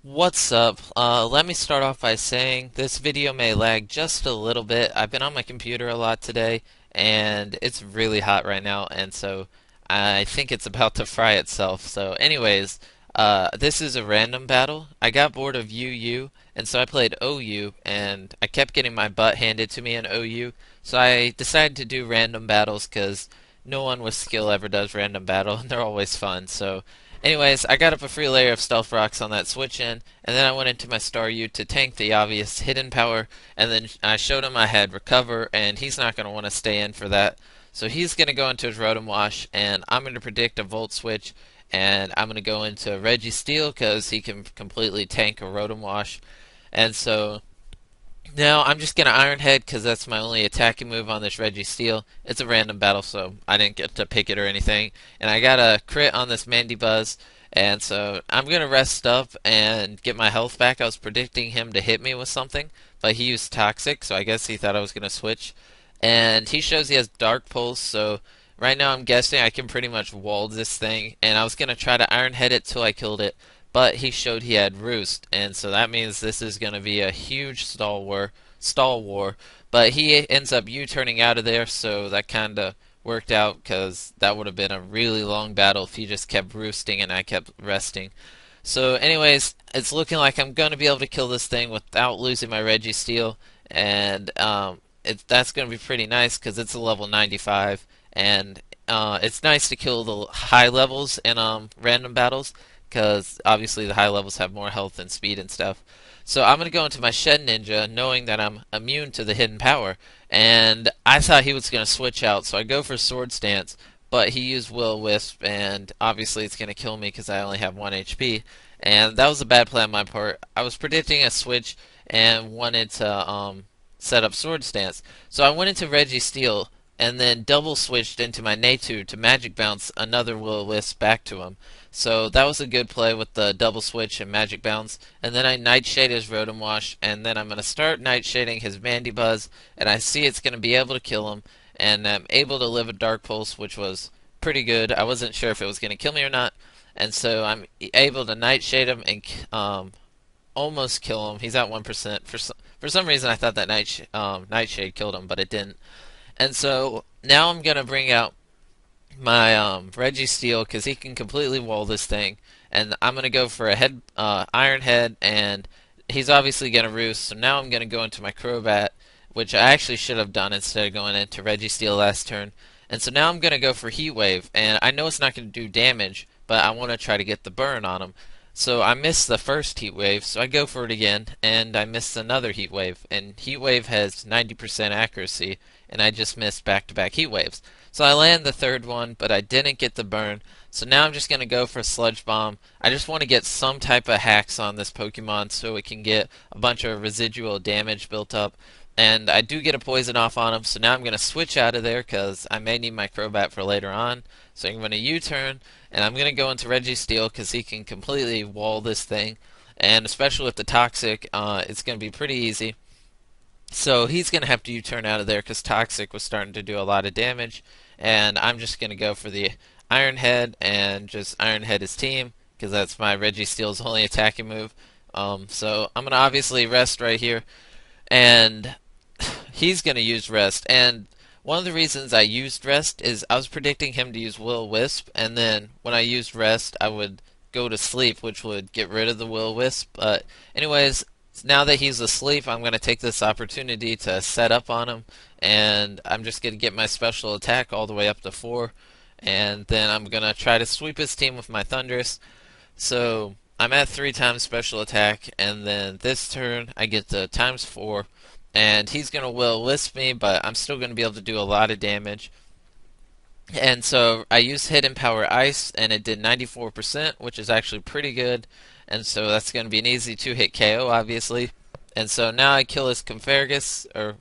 What's up? Let me start off by saying this video may lag just a little bit. I've been on my computer a lot today, and it's really hot right now, and so I think it's about to fry itself. So, anyways, this is a random battle. I got bored of UU, and so I played OU, and I kept getting my butt handed to me in OU, so I decided to do random battles because no one with skill ever does random battle, and they're always fun. So, anyways, I got up a free layer of stealth rocks on that switch in, and then I went into my Star U to tank the obvious hidden power, and then I showed him I had recover, and he's not going to want to stay in for that. So he's going to go into his Rotom Wash, and I'm going to predict a Volt Switch, and I'm going to go into Registeel because he can completely tank a Rotom Wash. And so now I'm just gonna Iron Head because that's my only attacking move on this Registeel. It's a random battle, so I didn't get to pick it or anything. And I got a crit on this Mandibuzz, and so I'm gonna rest up and get my health back. I was predicting him to hit me with something, but he used Toxic, so I guess he thought I was gonna switch. And he shows he has Dark Pulse, so right now I'm guessing I can pretty much wall this thing. And I was gonna try to Iron Head it till I killed it, but he showed he had Roost, and so that means this is going to be a huge stall war. But he ends up U-turning out of there, so that kind of worked out because that would have been a really long battle if he just kept roosting and I kept resting. So, anyways, it's looking like I'm going to be able to kill this thing without losing my Registeel, and that's going to be pretty nice because it's a level 95, and it's nice to kill the high levels in random battles because obviously the high levels have more health and speed and stuff. So I'm going to go into my Shed Ninja knowing that I'm immune to the hidden power, and I thought he was going to switch out, so I go for Sword Stance, but he used Will-O-Wisp, and obviously it's going to kill me because I only have 1 HP, and that was a bad play on my part. I was predicting a switch and wanted to set up Sword Stance, so I went into Registeel and then double switched into my Natu to Magic Bounce another Will-O-Wisp back to him. So that was a good play with the double switch and Magic Bounce. And then I Nightshade his Rotom Wash, and then I'm going to start Nightshading his Mandibuzz, and I see it's going to be able to kill him, and I'm able to live a Dark Pulse, which was pretty good. I wasn't sure if it was going to kill me or not, and so I'm able to Nightshade him and almost kill him. He's at 1%. For some reason, I thought that Nightshade killed him, but it didn't. And so now I'm gonna bring out my Registeel because he can completely wall this thing, and I'm gonna go for a Iron Head, and he's obviously gonna roost. So now I'm gonna go into my Crobat, which I actually should have done instead of going into Registeel last turn. And so now I'm gonna go for Heat Wave, and I know it's not gonna do damage, but I want to try to get the burn on him. So I missed the first Heat Wave, so I go for it again, and I missed another Heat Wave. And Heat Wave has 90% accuracy, and I just missed back-to-back Heat Waves. So I land the third one, but I didn't get the burn. So now I'm just going to go for Sludge Bomb. I just want to get some type of hacks on this Pokemon so it can get a bunch of residual damage built up. And I do get a poison off on him, so now I'm going to switch out of there because I may need my Crobat for later on. So I'm going to U-turn, and I'm going to go into Registeel because he can completely wall this thing. And especially with the Toxic, it's going to be pretty easy. So he's going to have to U-turn out of there because Toxic was starting to do a lot of damage. And I'm just going to go for the Iron Head and just Iron Head his team because that's my Registeel's only attacking move. So I'm going to obviously rest right here. And he's going to use Rest. And one of the reasons I used Rest is I was predicting him to use Will-O-Wisp. And then when I used Rest, I would go to sleep, which would get rid of the Will-O-Wisp. But anyways, now that he's asleep, I'm going to take this opportunity to set up on him, and I'm just going to get my special attack all the way up to 4, and then I'm going to try to sweep his team with my Thundurus. So I'm at 3 times special attack, and then this turn I get to times 4, and he's going to Will-O-Wisp me, but I'm still going to be able to do a lot of damage. And so I used Hidden Power Ice, and it did 94%, which is actually pretty good. And so that's going to be an easy 2-hit KO, obviously. And so now I kill his Cumfergus, or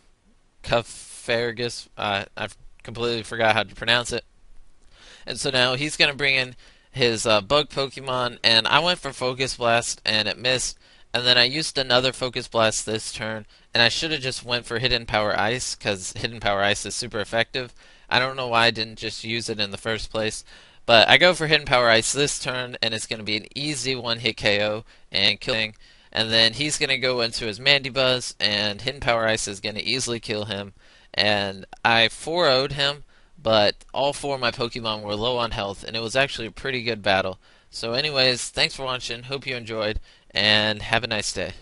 Cuffergus. I've completely forgot how to pronounce it. And so now he's going to bring in his bug Pokemon, and I went for Focus Blast, and it missed. And then I used another Focus Blast this turn, and I should have just went for Hidden Power Ice, because Hidden Power Ice is super effective. I don't know why I didn't just use it in the first place, But I go for Hidden Power Ice this turn, and it's going to be an easy one-hit KO and killing. And then he's going to go into his Mandibuzz, and Hidden Power Ice is going to easily kill him. And I 4-0'd him, but all four of my Pokemon were low on health, and it was actually a pretty good battle. So anyways, thanks for watching, hope you enjoyed, and have a nice day.